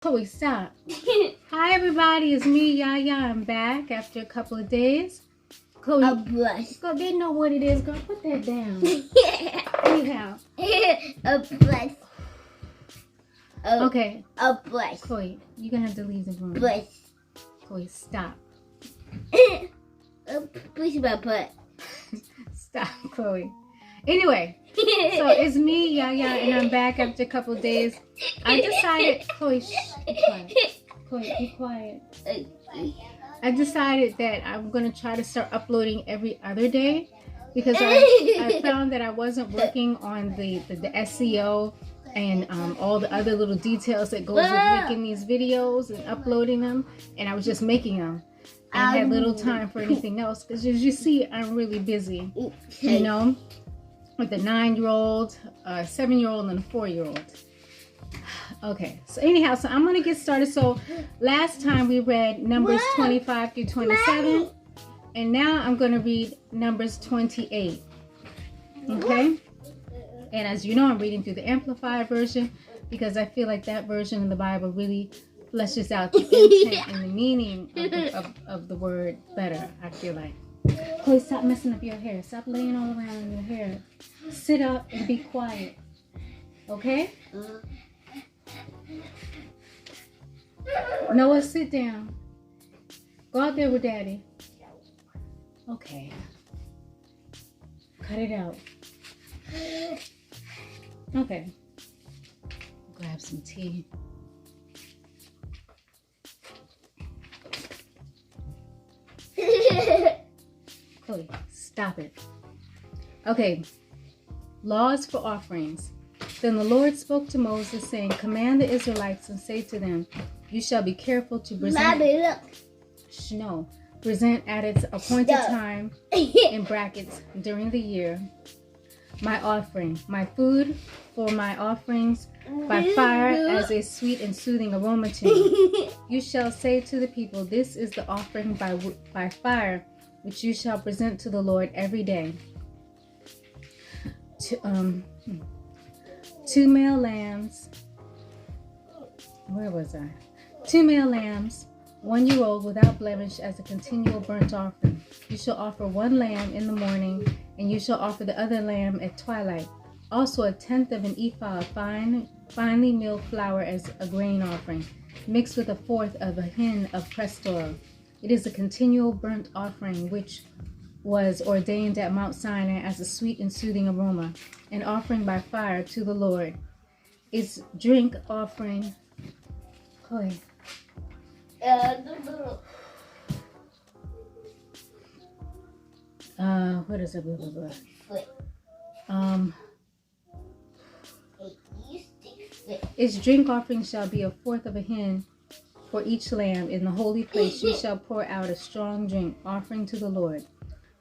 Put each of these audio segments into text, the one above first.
Chloe, stop. Hi, everybody. It's me, Yaya. I'm back after a couple of days. Chloe, A brush. girl, they know what it is. Girl, put that down. Anyhow. A brush. Okay. A brush. Chloe, you're going to have to leave the room. Brush. Chloe, stop. Push my butt. Stop, Chloe. Anyway, so it's me, Yaya, and I'm back after a couple of days. I decided, Chloe, shh, be quiet. Chloe, be quiet. I decided that I'm going to try to start uploading every other day because I found that I wasn't working on the SEO and all the other little details that goes with making these videos and uploading them, and I was just making them. I had little time for anything else because, as you see, I'm really busy, you know, with a 9-year-old, a 7-year-old, and a 4-year-old. Okay, so anyhow, so I'm going to get started. So last time we read Numbers 25 through 27, and now I'm going to read Numbers 28. Okay? And as you know, I'm reading through the Amplified version because I feel like that version of the Bible really fleshes out the intent and the meaning of the word better, I feel like. Chloe, stop messing up your hair. Stop laying all around in your hair. Sit up and be quiet. Okay? Noah, sit down. Go out there with Daddy. Okay. Cut it out. Okay. Grab some tea. Chloe, stop it. Okay. Laws for offerings. Then the Lord spoke to Moses, saying, "Command the Israelites and say to them, you shall be careful to present." Mommy, look. No. Present at its appointed time, in brackets, during the year, my offering, my food for my offerings by fire as a sweet and soothing aroma to me. You shall say to the people, this is the offering by fire, which you shall present to the Lord every day. 2 male lambs. Where was I? 2 male lambs, 1-year-old without blemish as a continual burnt offering. You shall offer 1 lamb in the morning, and you shall offer the other lamb at twilight. Also 1/10 of an ephah of finely milled flour as a grain offering, mixed with 1/4 of a hin of pressed oil. It is a continual burnt offering which was ordained at Mount Sinai as a sweet and soothing aroma, an offering by fire to the Lord. Its drink offering. Chloe. What is it? Blah, blah, blah. Its drink offering shall be 1/4 of a hin for each lamb. In the holy place you shall pour out a strong drink offering to the Lord.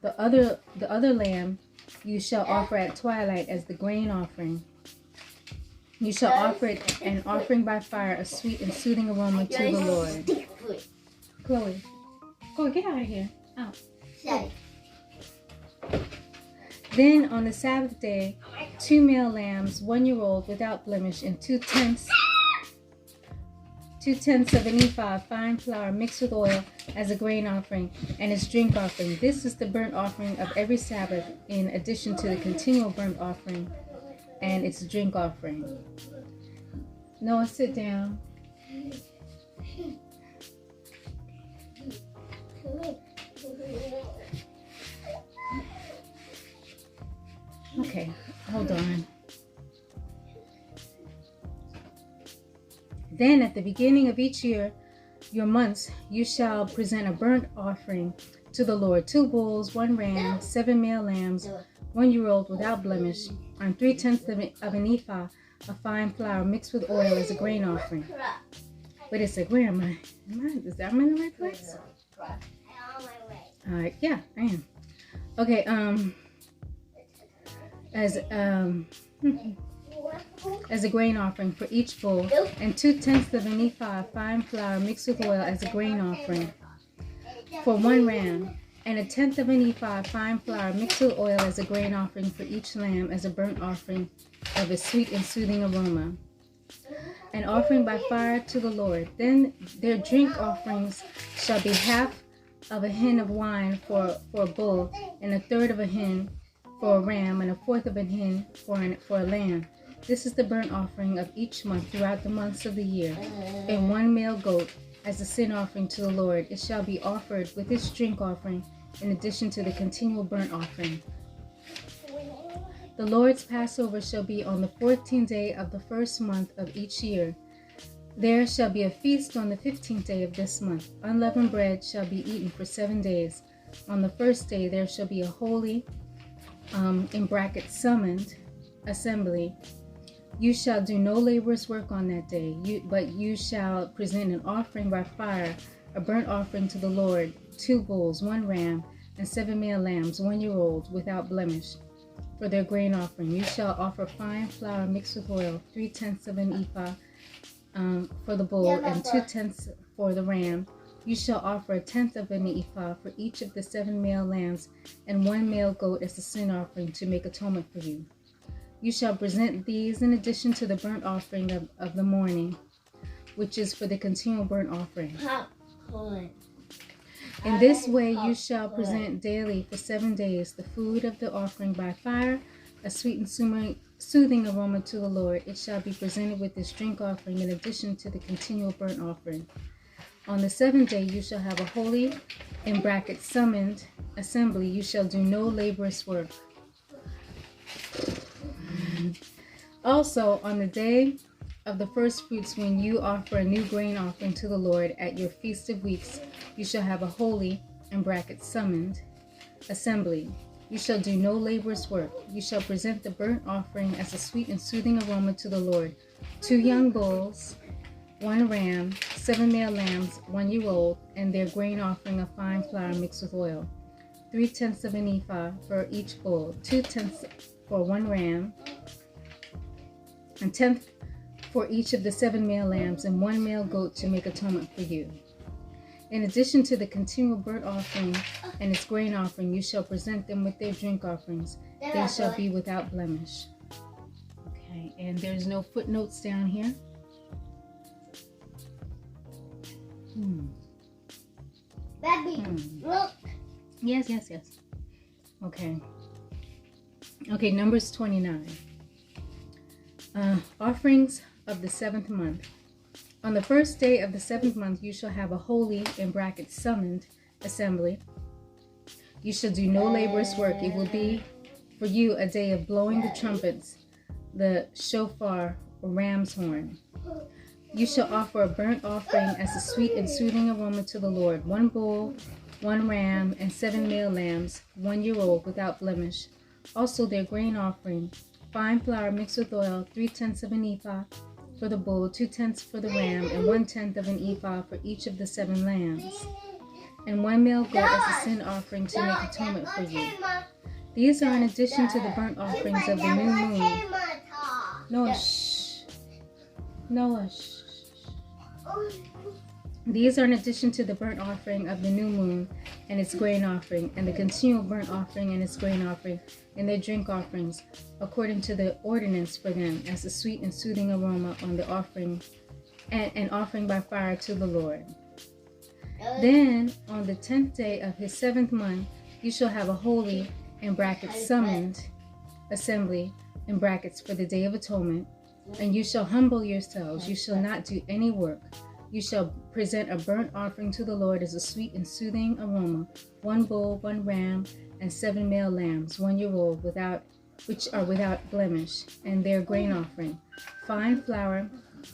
The other lamb you shall offer at twilight as the grain offering. You shall offer it an offering by fire, a sweet and soothing aroma to the Lord. Chloe, get out of here. Out. Then on the Sabbath day, 2 male lambs, 1-year-old without blemish, and 2/10 of an ephah of fine flour mixed with oil as a grain offering, and its drink offering. This is the burnt offering of every Sabbath, in addition to the continual burnt offering and its drink offering. Noah, sit down. Okay, hold on. Then at the beginning of each year, your months, you shall present a burnt offering to the Lord: 2 bulls, 1 ram, 7 male lambs, 1-year-old without blemish, and 3/10 of an ephah of fine flour mixed with oil as a grain offering. Wait a sec, where am I? Is that in the right place? Yeah, I am. Okay, as a grain offering for each bull, and 2/10 of an ephah of fine flour mixed with oil as a grain offering for 1 ram, and 1/10 of an ephah of fine flour mixed with oil as a grain offering for each lamb as a burnt offering of a sweet and soothing aroma. an offering by fire to the Lord. Then their drink offerings shall be half of a hin of wine for a bull, and a third of a hin for a ram, and a fourth of a hin for a lamb. This is the burnt offering of each month throughout the months of the year, and one male goat as a sin offering to the Lord. It shall be offered with its drink offering in addition to the continual burnt offering. The Lord's Passover shall be on the 14th day of the first month of each year. There shall be a feast on the 15th day of this month. Unleavened bread shall be eaten for 7 days. On the first day there shall be a holy, summoned assembly. You shall do no laborer's work on that day, but you shall present an offering by fire, a burnt offering to the Lord, 2 bulls, 1 ram, and 7 male lambs, 1-year-old, without blemish. For their grain offering, you shall offer fine flour mixed with oil, 3/10 of an ephah for the bull, and 2/10 for the ram. You shall offer 1/10 of an ephah for each of the 7 male lambs, and 1 male goat as a sin offering to make atonement for you. You shall present these in addition to the burnt offering of the morning, which is for the continual burnt offering. In this way you shall present daily for 7 days the food of the offering by fire, a sweet and soothing aroma to the Lord. It shall be presented with this drink offering in addition to the continual burnt offering. On the 7th day you shall have a holy, summoned assembly. You shall do no laborious work. Also, on the day of the first fruits, when you offer a new grain offering to the Lord at your Feast of Weeks, you shall have a holy, summoned assembly. You shall do no laborious work. You shall present the burnt offering as a sweet and soothing aroma to the Lord. 2 young bulls, 1 ram, 7 male lambs, 1-year-old, and their grain offering of fine flour mixed with oil. 3/10 of an ephah for each bull, 2/10 for 1 ram, and 1/10 for each of the 7 male lambs, and 1 male goat to make atonement for you. In addition to the continual burnt offering and its grain offering, you shall present them with their drink offerings. They shall be without blemish. Okay, and there's no footnotes down here. Look. Yes. Okay, Numbers 29. Offerings of the 7th month. On the first day of the 7th month, you shall have a holy, summoned assembly. You shall do no laborious work. It will be for you a day of blowing the trumpets, the shofar or ram's horn. You shall offer a burnt offering as a sweet and soothing aroma to the Lord. 1 bull, 1 ram, and 7 male lambs, 1-year-old, without blemish. Also their grain offering, fine flour mixed with oil, 3/10 of an ephah for the bull, 2/10 for the ram, and 1/10 of an ephah for each of the 7 lambs, and 1 male goat as a sin offering to make atonement for you. These are in addition to the burnt offerings of the new moon. Noah, shh. These are in addition to the burnt offering of the new moon and its grain offering, and the continual burnt offering and its grain offering, and their drink offerings, according to the ordinance for them, as a sweet and soothing aroma on the offering, and an offering by fire to the Lord. Then, on the 10th day of his 7th month, you shall have a holy, summoned assembly, for the Day of Atonement, and you shall humble yourselves. You shall not do any work. You shall present a burnt offering to the Lord as a sweet and soothing aroma, 1 bull, 1 ram, and 7 male lambs, 1-year-old, which are without blemish, and their grain offering, fine flour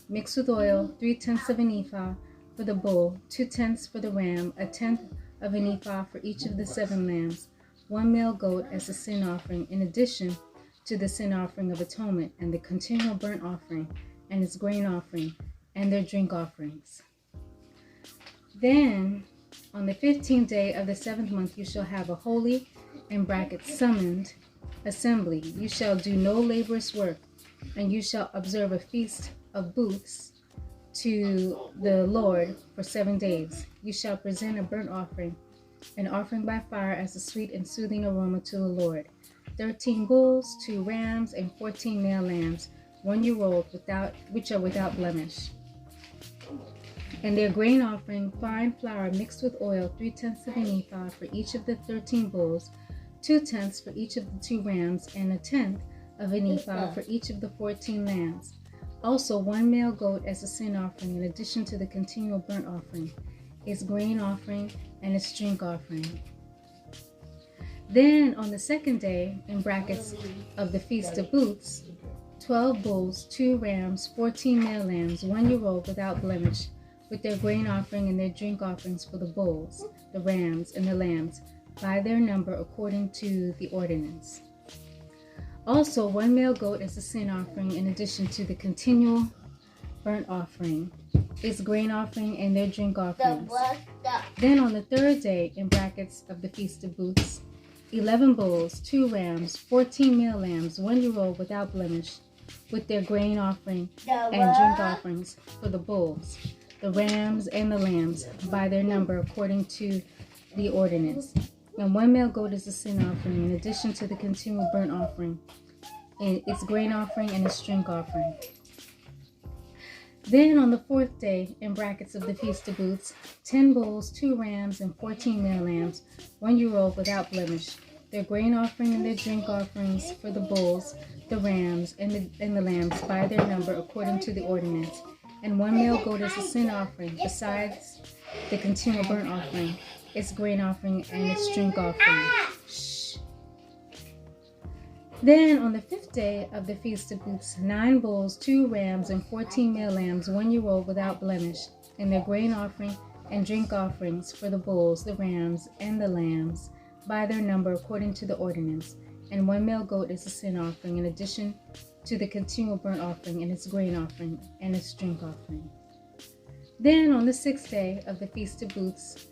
mixed with oil, 3/10 of an ephah for the bull, 2/10 for the ram, 1/10 of an ephah for each of the 7 lambs, 1 male goat as a sin offering, in addition to the sin offering of atonement, and the continual burnt offering, and its grain offering, and their drink offerings. Then, on the 15th day of the 7th month, you shall have a holy, summoned assembly. You shall do no laborious work, and you shall observe a feast of booths to the Lord for 7 days. You shall present a burnt offering, an offering by fire as a sweet and soothing aroma to the Lord. 13 bulls, 2 rams, and 14 male lambs, 1-year-old, which are without blemish. And their grain offering, fine flour mixed with oil, 3/10 of an ephah for each of the 13 bulls, 2/10 for each of the 2 rams, and 1/10 of an ephah for each of the 14 lambs. Also 1 male goat as a sin offering, in addition to the continual burnt offering, its grain offering, and its drink offering. Then on the second day, in brackets of the Feast of Booths, 12 bulls, 2 rams, 14 male lambs, 1-year-old without blemish, with their grain offering and their drink offerings for the bulls, the rams, and the lambs, by their number according to the ordinance. Also 1 male goat as a sin offering, in addition to the continual burnt offering, its grain offering, and their drink offerings. Then on the third day, in brackets of the Feast of Booths, 11 bulls, 2 rams, 14 male lambs, 1-year-old without blemish, with their grain offering and drink offerings for the bulls, the rams, and the lambs, by their number according to the ordinance. And 1 male goat is a sin offering, in addition to the continual burnt offering, and its grain offering, and its drink offering. Then on the fourth day, in brackets of the Feast of Booths, 10 bulls, 2 rams, and 14 male lambs, 1-year-old without blemish, their grain offering and their drink offerings for the bulls, the rams, and the lambs, by their number according to the ordinance. And 1 male goat is a sin offering, besides the continual burnt offering, its grain offering, and its drink offering. Shh. Then on the 5th day of the Feast of Booths, 9 bulls, 2 rams, and 14 male lambs, 1-year-old without blemish, and their grain offering and drink offerings for the bulls, the rams, and the lambs, by their number according to the ordinance. And 1 male goat is a sin offering, in addition to the continual burnt offering, and its grain offering, and its drink offering. Then on the 6th day of the Feast of Booths,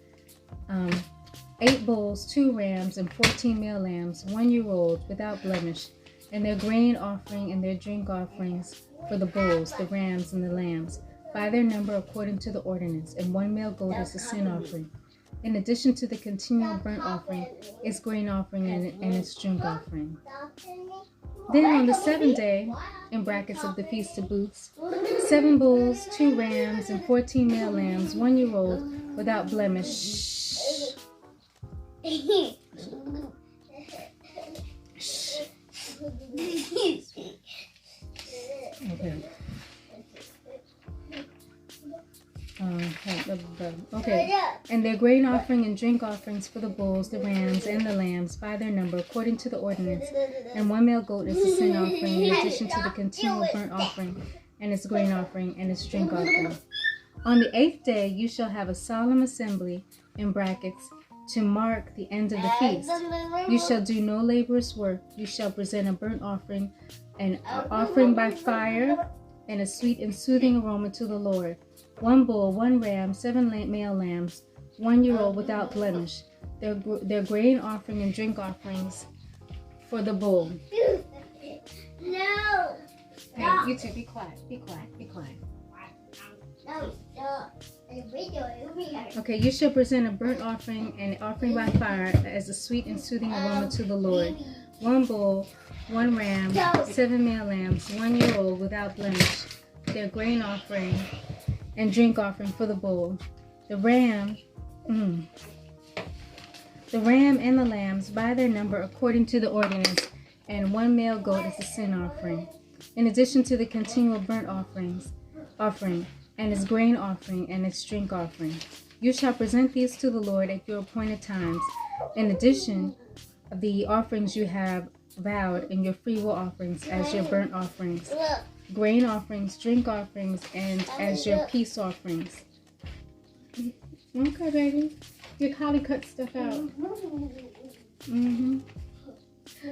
8 bulls, 2 rams, and 14 male lambs, 1-year-old without blemish, and their grain offering and their drink offerings for the bulls, the rams, and the lambs, by their number according to the ordinance. And 1 male goat is a sin offering, in addition to the continual burnt offering, its grain offering, and its drink offering. Then on the 7th day, in brackets of the Feast of Booths, 7 bulls, 2 rams, and 14 male lambs, 1-year-old without blemish. Okay. Okay. And their grain offering and drink offerings for the bulls, the rams, and the lambs, by their number according to the ordinance. And 1 male goat is a sin offering, in addition to the continual burnt offering, and its grain offering, and its drink offering. On the 8th day you shall have a solemn assembly, in brackets, to mark the end of the feast. You shall do no laborious work. You shall present a burnt offering, an offering by fire, and a sweet and soothing aroma to the Lord. 1 bull, 1 ram, 7 male lambs, 1-year-old without blemish. Their grain offering and drink offerings for the bull. No. Hey, you two, be quiet. Be quiet. Be quiet. No. Okay, you shall present a burnt offering and offering by fire as a sweet and soothing aroma to the Lord. 1 bull, 1 ram, 7 male lambs, 1-year-old without blemish. Their grain offering and drink offering for the bull. The ram and the lambs, by their number according to the ordinance. And 1 male goat is a sin offering, in addition to the continual burnt offering, and its grain offering, and its drink offering. You shall present these to the Lord at your appointed times, in addition of the offerings you have vowed, and your freewill offerings as your burnt offerings, grain offerings, drink offerings, and as your peace offerings. Okay, baby. Your collie cut stuff out.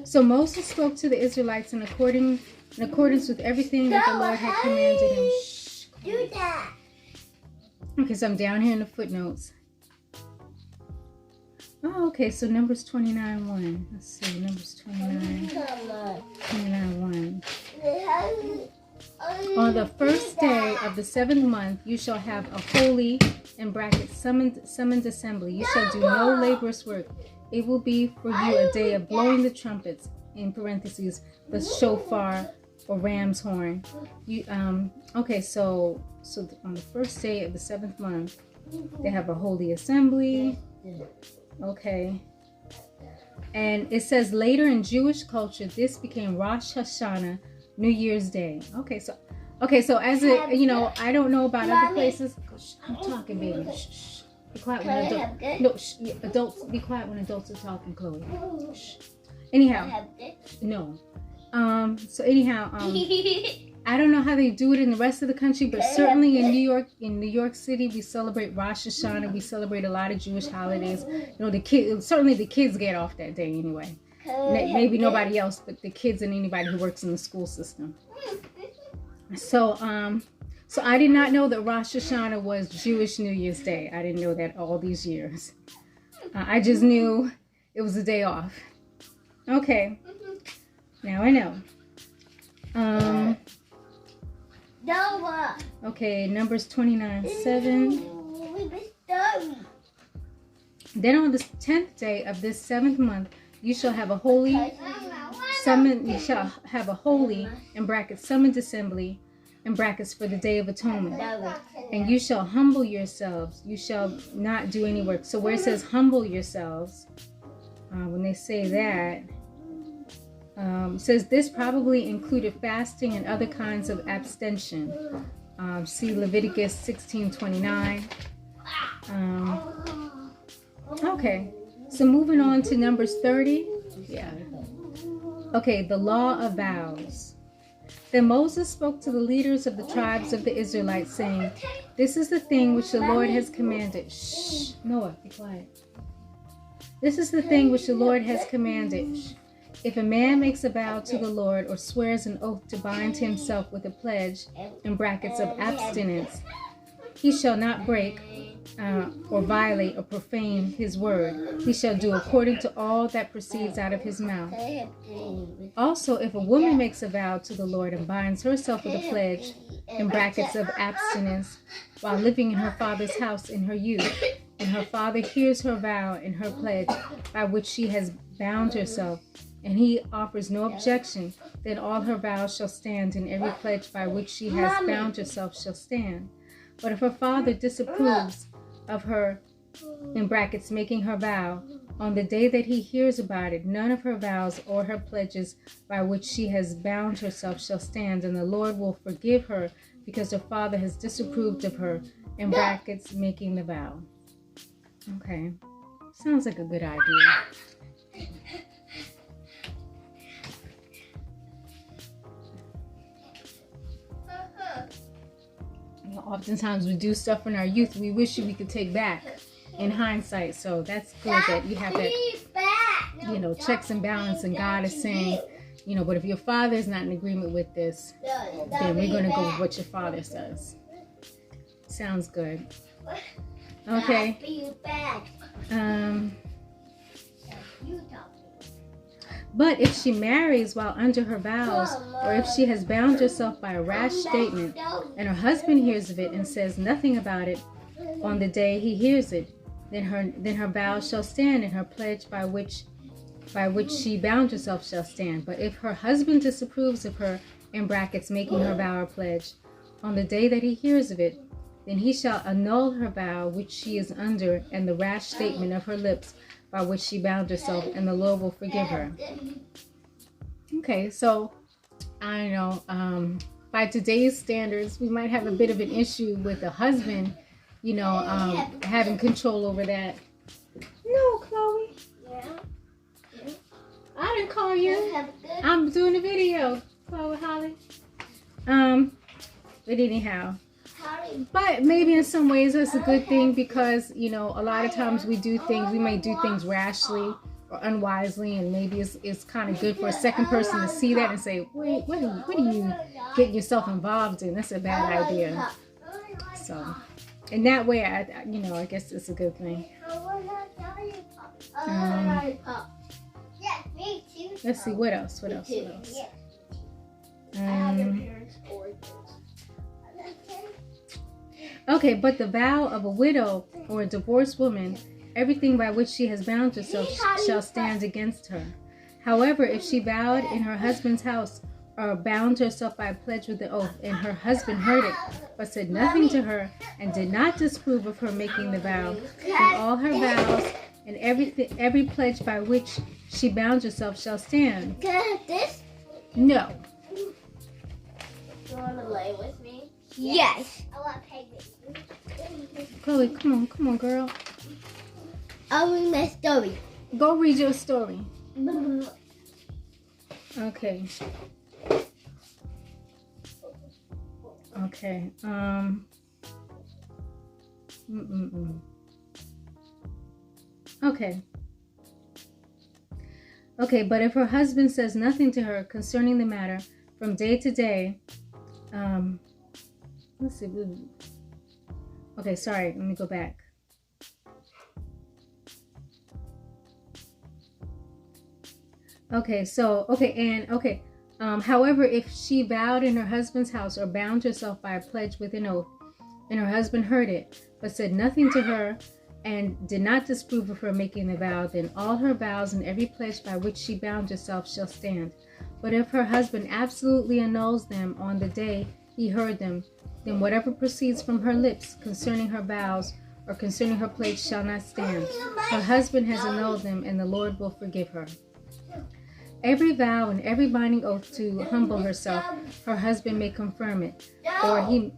So Moses spoke to the Israelites in accordance with everything that the Lord had commanded him. Do that. Okay, so I'm down here in the footnotes. Oh, okay, so Numbers 29:1. Let's see, Numbers 29:1. On the first day of the 7th month, you shall have a holy, in brackets, summoned assembly. You shall do no laborious work. It will be for you a day of blowing the trumpets, in parentheses, the shofar, or ram's horn. Okay, so on the first day of the 7th month, they have a holy assembly. Okay. And it says later in Jewish culture, this became Rosh Hashanah, New Year's Day. Okay, so as a, I don't know about other places. Shh, I'm talking, baby. Shh. Be quiet when adults. No, adults. Be quiet when adults are talking, Chloe. Shh. Anyhow, no. So anyhow, I don't know how they do it in the rest of the country, but certainly in New York City, we celebrate Rosh Hashanah. We celebrate a lot of Jewish holidays. The kids get off that day anyway. Maybe nobody else, but the kids and anybody who works in the school system. So I did not know that Rosh Hashanah was Jewish New Year's Day. I didn't know that all these years. I just knew it was a day off. Okay. Now I know. Okay, Numbers 29:7. Then on the 10th day of this 7th month, you shall have a holy summoned in brackets summoned assembly in brackets for the Day of Atonement. And you shall humble yourselves. You shall not do any work. So where it says humble yourselves, when they say that, says this probably included fasting and other kinds of abstention. See Leviticus 16:29. Okay, so moving on to Numbers 30. Yeah. Okay, the law of vows. Then Moses spoke to the leaders of the tribes of the Israelites, saying, "This is the thing which the Lord has commanded." Shh, Noah, be quiet. This is the thing which the Lord has commanded. If a man makes a vow to the Lord or swears an oath to bind himself with a pledge, in brackets of abstinence, he shall not break or violate or profane his word. He shall do according to all that proceeds out of his mouth. Also, if a woman makes a vow to the Lord and binds herself with a pledge, in brackets of abstinence, while living in her father's house in her youth, and her father hears her vow and her pledge by which she has bound herself, and he offers no objection, then all her vows shall stand, and every pledge by which she has bound herself shall stand. But if her father disapproves of her, in brackets, making her vow, on the day that he hears about it, none of her vows or her pledges by which she has bound herself shall stand, and the Lord will forgive her because her father has disapproved of her, in brackets, making the vow. Okay, sounds like a good idea. Oftentimes we do stuff in our youth we wish we could take back in hindsight. So that's good that you have that, checks and balance. And God is saying, but if your father is not in agreement with this, then we're going to go with what your father says. Sounds good. Okay. But if she marries while under her vows, or if she has bound herself by a rash statement, and her husband hears of it and says nothing about it on the day he hears it, then her vows shall stand, and her pledge by which she bound herself shall stand. But if her husband disapproves of her, in brackets, making her vow or pledge, on the day that he hears of it, then he shall annul her vow which she is under, and the rash statement of her lips by which she bound herself, and the Lord will forgive her. Okay, so I know by today's standards, we might have a bit of an issue with the husband, having control over that. No, Chloe. Yeah. I didn't call you. I'm doing a video, Chloe Holly. But anyhow. But maybe in some ways that's a good thing, because a lot of times we may do things rashly or unwisely, and maybe it's kind of good for a second person to see that and say, wait, what are you getting yourself involved in? That's a bad idea. So in that way, I guess it's a good thing. Let's see, what else? Okay, but the vow of a widow or a divorced woman, everything by which she has bound herself shall stand against her. However, if she vowed in her husband's house bound herself by a pledge with an oath, and her husband heard it, but said nothing to her, and did not disapprove of her making the vow, then all her vows and every pledge by which she bound herself shall stand. Can I have this? No. You want to lay with me? Yes. I want to pay this. Chloe, come on, girl. I'll read my story. Go read your story. Okay. Okay. Okay. Okay, but if her husband says nothing to her concerning the matter from day to day, let's see. Okay, sorry, let me go back. Okay, so, however, if she vowed in her husband's house or bound herself by a pledge with an oath, and her husband heard it, but said nothing to her, and did not disapprove of her making the vow, then all her vows and every pledge by which she bound herself shall stand. But if her husband absolutely annuls them on the day he heard them, then whatever proceeds from her lips concerning her vows or concerning her pledge shall not stand. Her husband has annulled them, and the Lord will forgive her. Every vow and every binding oath to humble herself, her husband may confirm it,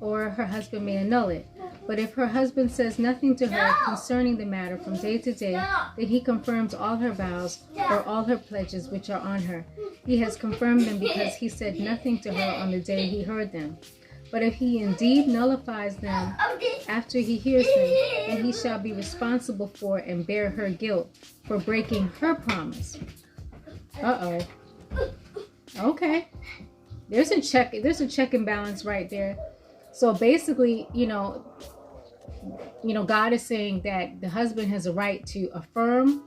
or her husband may annul it. But if her husband says nothing to her concerning the matter from day to day, then he confirms all her vows or all her pledges which are on her. He has confirmed them because he said nothing to her on the day he heard them. But if he indeed nullifies them after he hears them, then he shall be responsible for and bear her guilt for breaking her promise. Okay. There's a check and balance right there. So basically, God is saying that the husband has a right to affirm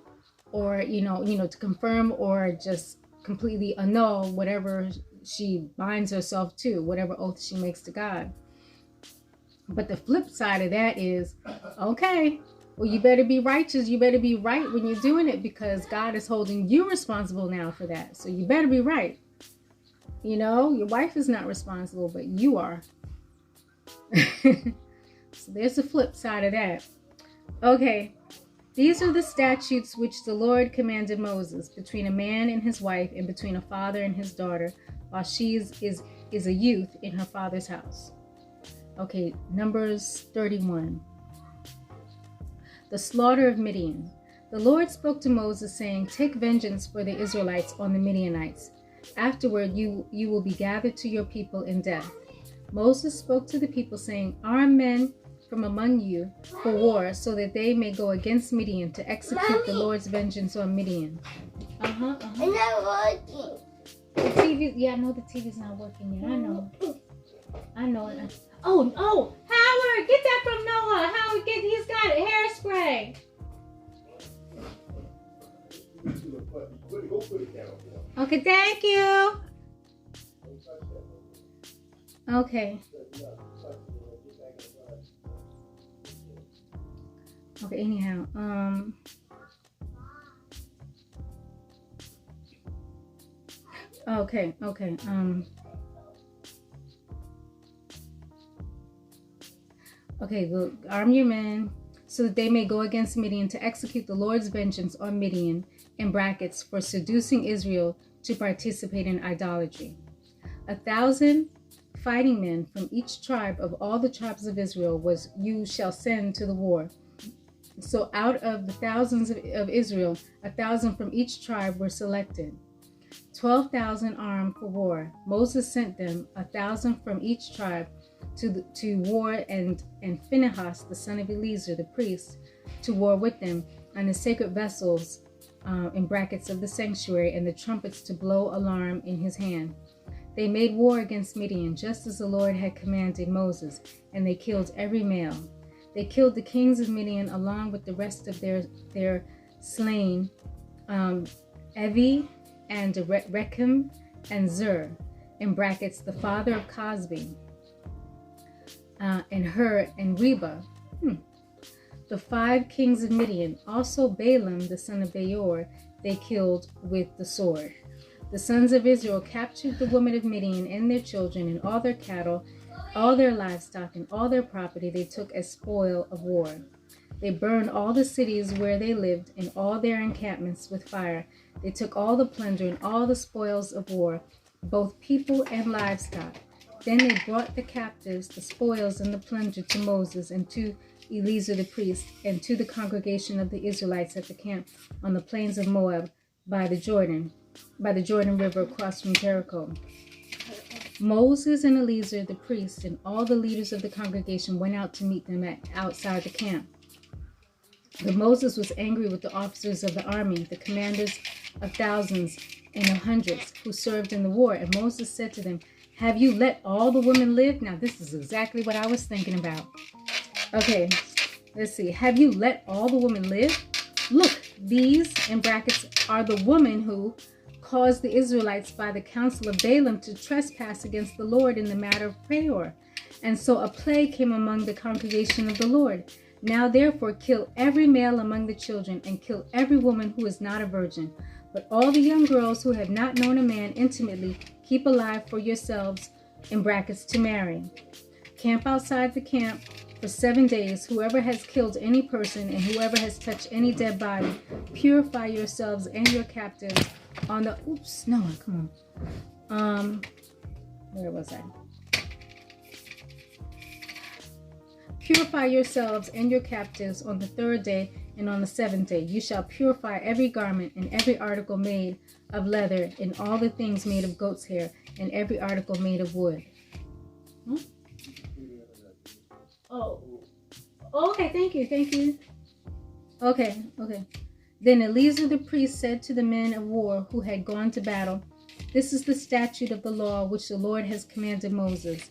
or, to confirm or just completely annul whatever she binds herself to, whatever oath she makes to God. But the flip side of that is, okay, well, you better be righteous. You better be right when you're doing it, because God is holding you responsible now for that. So you better be right. Your wife is not responsible, but you are. So there's the flip side of that. Okay. These are the statutes which the Lord commanded Moses between a man and his wife, and between a father and his daughter, while she is a youth in her father's house. Okay, Numbers 31. The slaughter of Midian. The Lord spoke to Moses, saying, "Take vengeance for the Israelites on the Midianites. Afterward you will be gathered to your people in death." Moses spoke to the people, saying, "Arm men from among you for war, so that they may go against Midian to execute the Lord's vengeance on Midian." It's not working. The TV, yeah, I know the TV's not working yet. I know it. Oh, Howard, get that from Noah. Howard, he's got hairspray. Okay, thank you. Okay. Okay, anyhow, okay, arm your men so that they may go against Midian to execute the Lord's vengeance on Midian, in brackets, for seducing Israel to participate in idolatry. 1,000 fighting men from each tribe of all the tribes of Israel you shall send to the war. So out of the thousands of Israel, 1,000 from each tribe were selected. 12,000 armed for war. Moses sent them, 1,000 from each tribe, to war, and Phinehas, the son of Eleazar, the priest, to war with them, and the sacred vessels, in brackets, of the sanctuary, and the trumpets to blow alarm in his hand. They made war against Midian, just as the Lord had commanded Moses, and they killed every male. They killed the kings of Midian along with the rest of their slain, Evi and Rechem and Zur, in brackets, the father of Cosbi, and Hur and Reba, the 5 kings of Midian. Also Balaam, the son of Beor, they killed with the sword. The sons of Israel captured the women of Midian and their children and all their cattle, all their livestock, and all their property they took as spoil of war. They burned all the cities where they lived and all their encampments with fire. They took all the plunder and all the spoils of war, both people and livestock. Then they brought the captives, the spoils, and the plunder to Moses and to Eleazar the priest and to the congregation of the Israelites at the camp on the plains of Moab by the Jordan River across from Jericho. Moses and Eleazar the priest and all the leaders of the congregation went out to meet them outside the camp. But Moses was angry with the officers of the army, the commanders of thousands and of hundreds who served in the war. And Moses said to them, "Have you let all the women live?" Now, this is exactly what I was thinking about. Okay, let's see. Have you let all the women live? Look, these, in brackets, are the women who caused the Israelites by the counsel of Balaam to trespass against the Lord in the matter of Peor. And so a plague came among the congregation of the Lord. Now therefore kill every male among the children, and kill every woman who is not a virgin. But all the young girls who have not known a man intimately, keep alive for yourselves, in brackets, to marry. Camp outside the camp for 7 days. Whoever has killed any person and whoever has touched any dead body, purify yourselves and your captives on the, where was I? Purify yourselves and your captives on the 3rd day and on the 7th day. You shall purify every garment and every article made of leather and all the things made of goat's hair and every article made of wood. Oh, okay, thank you. Okay. Then Eleazar the priest said to the men of war who had gone to battle, "This is the statute of the law which the Lord has commanded Moses.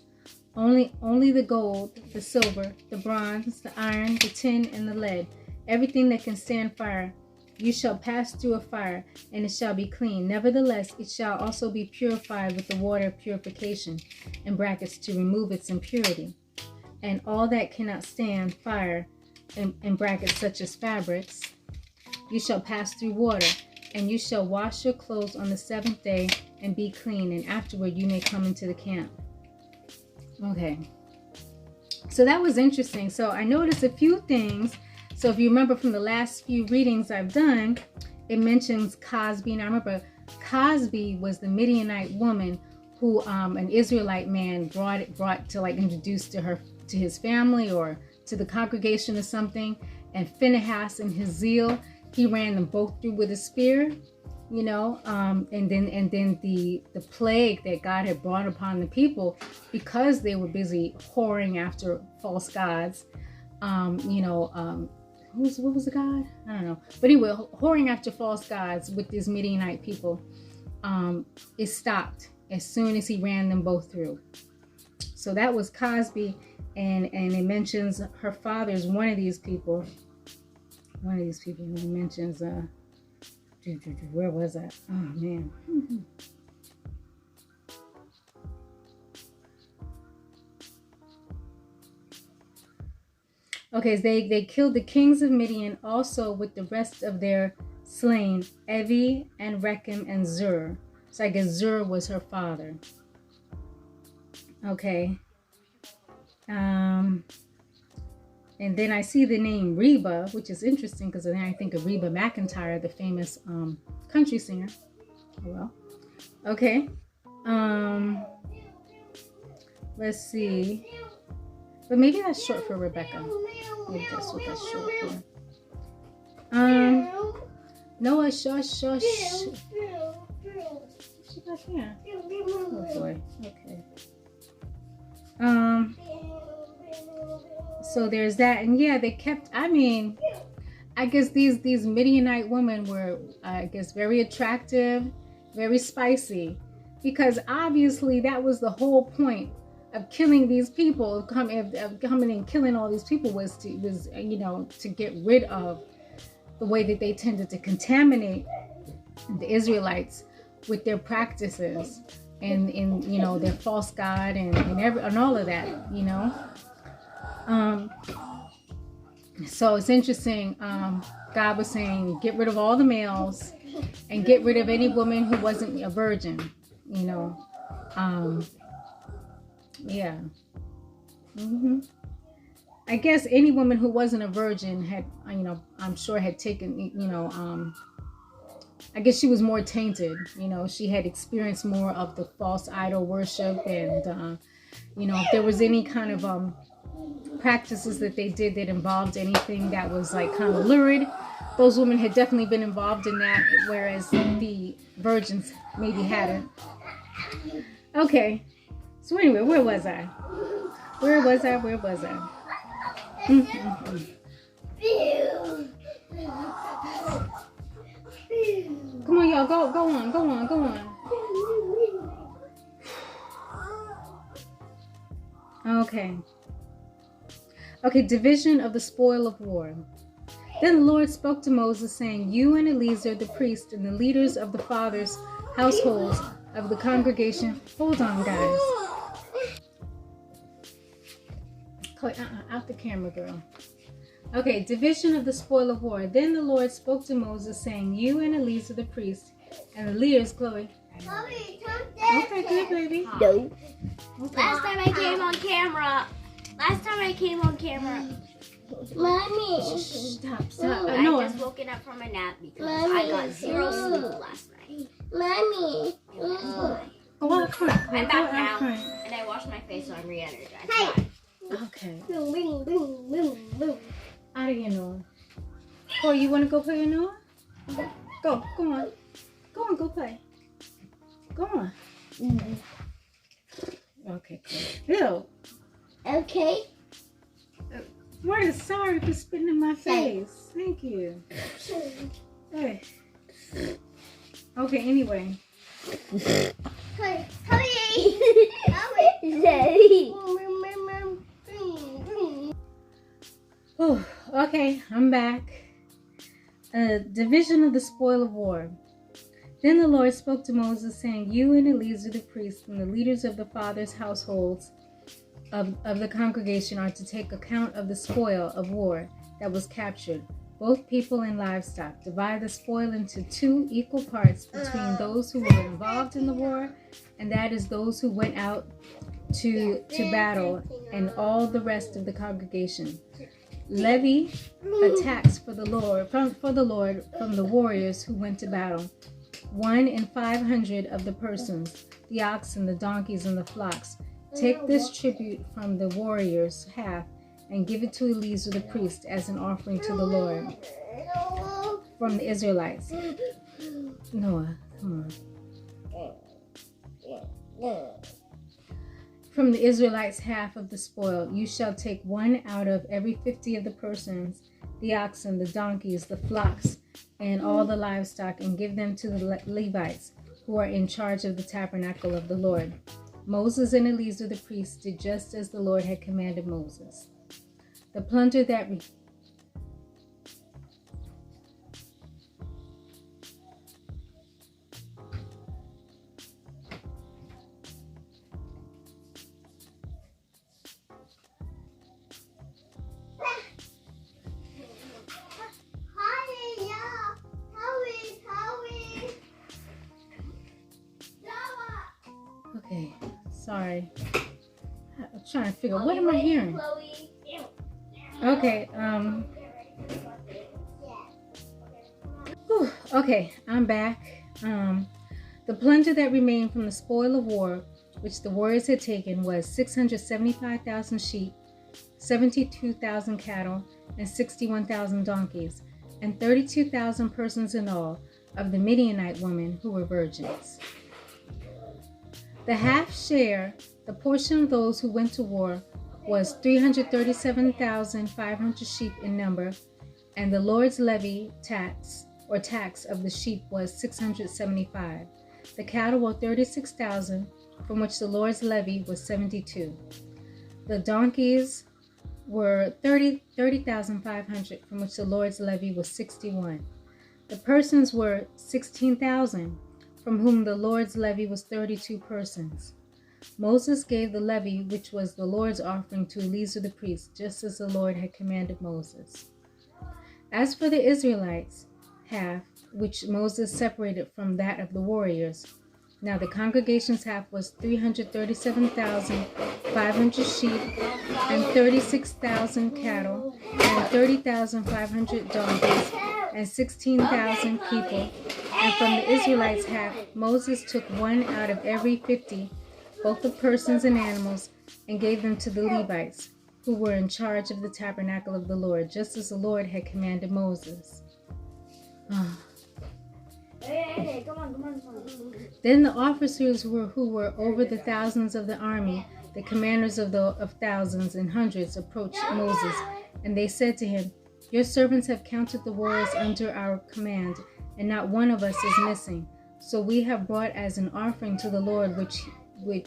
Only the gold, the silver, the bronze, the iron, the tin, and the lead, everything that can stand fire, you shall pass through a fire, and it shall be clean. Nevertheless, it shall also be purified with the water of purification," in brackets, to remove its impurity. "And all that cannot stand fire," in brackets, such as fabrics, "you shall pass through water, and you shall wash your clothes on the 7th day and be clean, and afterward you may come into the camp." Okay, so that was interesting. So I noticed a few things. So if you remember from the last few readings I've done, it mentions Cosby, and I remember Cosby was the Midianite woman who an Israelite man brought to, like, introduce to his family or to the congregation or something. And Phinehas, in his zeal, he ran them both through with a spear, and then the plague that God had brought upon the people because they were busy whoring after false gods. What was the god? I don't know. But anyway, whoring after false gods with these Midianite people, it stopped as soon as he ran them both through. So that was Cosby, and it mentions her father is one of these people. He mentions, where was that? Oh, man. Okay, they killed the kings of Midian also with the rest of their slain, Evi and Rechem and Zur. So I guess Zur was her father. Okay. And then I see the name Reba, which is interesting because then I think of Reba McEntire, the famous country singer. Oh, well. Okay. Let's see. But maybe that's short for Rebecca. Maybe that's what that's short for. Noah, shush. She back here. Oh boy. Okay. So there's that, and yeah, they kept. I guess these Midianite women were, I guess, very attractive, very spicy, because obviously that was the whole point of killing these people, of coming and killing all these people was to get rid of the way that they tended to contaminate the Israelites with their practices and their false god and all of that, So it's interesting. God was saying, get rid of all the males and get rid of any woman who wasn't a virgin, you know. Yeah. I guess any woman who wasn't a virgin had, you know, I'm sure had taken, you know, I guess she was more tainted, you know. She had experienced more of the false idol worship, and you know, if there was any kind of practices that they did that involved anything that was like kind of lurid, those women had definitely been involved in that, whereas the virgins maybe hadn't. Okay, so anyway, where was I? Come on, y'all, go on. Okay, division of the spoil of war. Then the Lord spoke to Moses, saying, You and Eleazar the priest and the leaders of the fathers' households of the congregation. Hold on, guys. Chloe, out the camera, girl. Okay, division of the spoil of war. Then the Lord spoke to Moses, saying, You and Eleazar the priest and the leaders, Chloe. Okay, good, baby. No. Okay. Last time I came on camera. Mommy. Stop. I just woken up from a nap because I got 0 sleep last night. Mommy. Go out front. I'm back now, and I washed my face, so I'm re-energized. Hey. Okay. Boom, boom, boom, boom, boom. Out of here, Noah. Chloe, you want to go play with Noah? Go on. Go play. Go on. Okay, Chloe. Ew. Okay. Marta, sorry for spitting in my face. Thank you. Hey. Okay, anyway. Hey. Oh, okay, I'm back. Division of the spoil of war. Then the Lord spoke to Moses, saying, You and Eleazar the priest and the leaders of the fathers' households of the congregation are to take account of the spoil of war that was captured, both people and livestock. Divide the spoil into 2 equal parts between those who were involved in the war, and that is those who went out to battle, and all the rest of the congregation. Levy a tax for the Lord from the warriors who went to battle, 1 in 500 of the persons, the oxen, the donkeys, and the flocks. Take this tribute from the warriors' half and give it to Eleazar the priest as an offering to the Lord from the Israelites. Noah, come on. From the Israelites' half of the spoil, you shall take 1 out of every 50 of the persons, the oxen, the donkeys, the flocks, and all the livestock, and give them to the Levites, who are in charge of the tabernacle of the Lord. Moses and Eleazar the priest did just as the Lord had commanded Moses. The plunder that Okay, sorry. I'm trying to figure out what am I hearing? Okay, whew, okay, I'm back. The plunder that remained from the spoil of war, which the warriors had taken, was 675,000 sheep, 72,000 cattle, and 61,000 donkeys, and 32,000 persons in all of the Midianite women who were virgins. The half share, the portion of those who went to war, was 337,500 sheep in number, and the Lord's levy tax of the sheep was 675. The cattle were 36,000, from which the Lord's levy was 72. The donkeys were 30,500, from which the Lord's levy was 61. The persons were 16,000, from whom the Lord's levy was 32 persons. Moses gave the levy, which was the Lord's offering, to Eleazar the priest, just as the Lord had commanded Moses. As for the Israelites, half, which Moses separated from that of the warriors. Now the congregation's half was 337,500 sheep, and 36,000 cattle, and 30,500 donkeys, and 16,000 people. And from the Israelites' half, Moses took one out of every 50, both of persons and animals, and gave them to the Levites, who were in charge of the tabernacle of the Lord, just as the Lord had commanded Moses. Hey, come on. Then the officers who were over the thousands of the army, the commanders of thousands and hundreds, approached Moses, and they said to him, "Your servants have counted the warriors under our command, and not one of us is missing. So we have brought as an offering to the Lord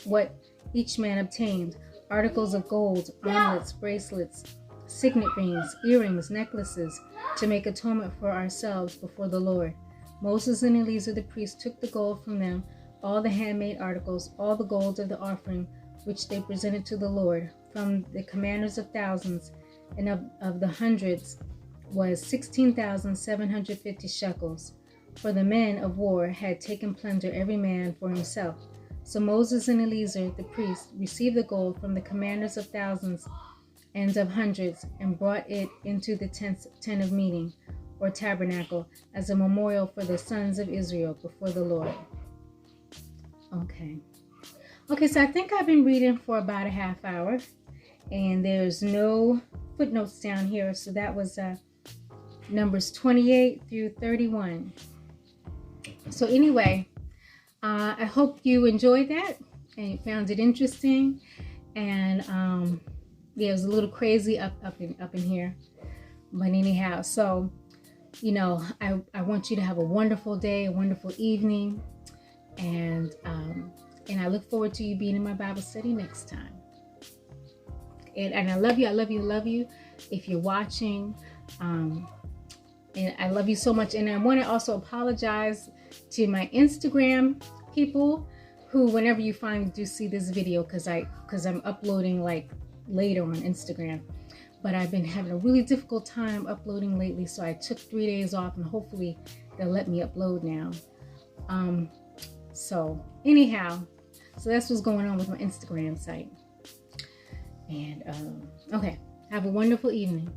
what each man obtained: articles of gold, armlets, bracelets, signet rings, earrings, necklaces, to make atonement for ourselves before the Lord." Moses and Eleazar the priest took the gold from them, all the handmade articles, all the gold of the offering, which they presented to the Lord, from the commanders of thousands, and of the hundreds was 16,750 shekels. For the men of war had taken plunder every man for himself. So Moses and Eleazar the priest received the gold from the commanders of thousands and of hundreds, and brought it into the tent of meeting, or tabernacle, as a memorial for the sons of Israel before the Lord. Okay, so I think I've been reading for about a half hour, and there's no footnotes down here, so that was Numbers 28 through 31. So anyway, I hope you enjoyed that and found it interesting, and yeah, it was a little crazy up in here, but anyhow, so I want you to have a wonderful day, a wonderful evening, and I look forward to you being in my Bible study next time. And I love you. If you're watching, and I love you so much. And I want to also apologize to my Instagram people who, whenever you finally do see this video, because I'm uploading like later on Instagram. But I've been having a really difficult time uploading lately, so I took 3 days off, and hopefully they'll let me upload now. So anyhow, so that's what's going on with my Instagram site. And okay, have a wonderful evening.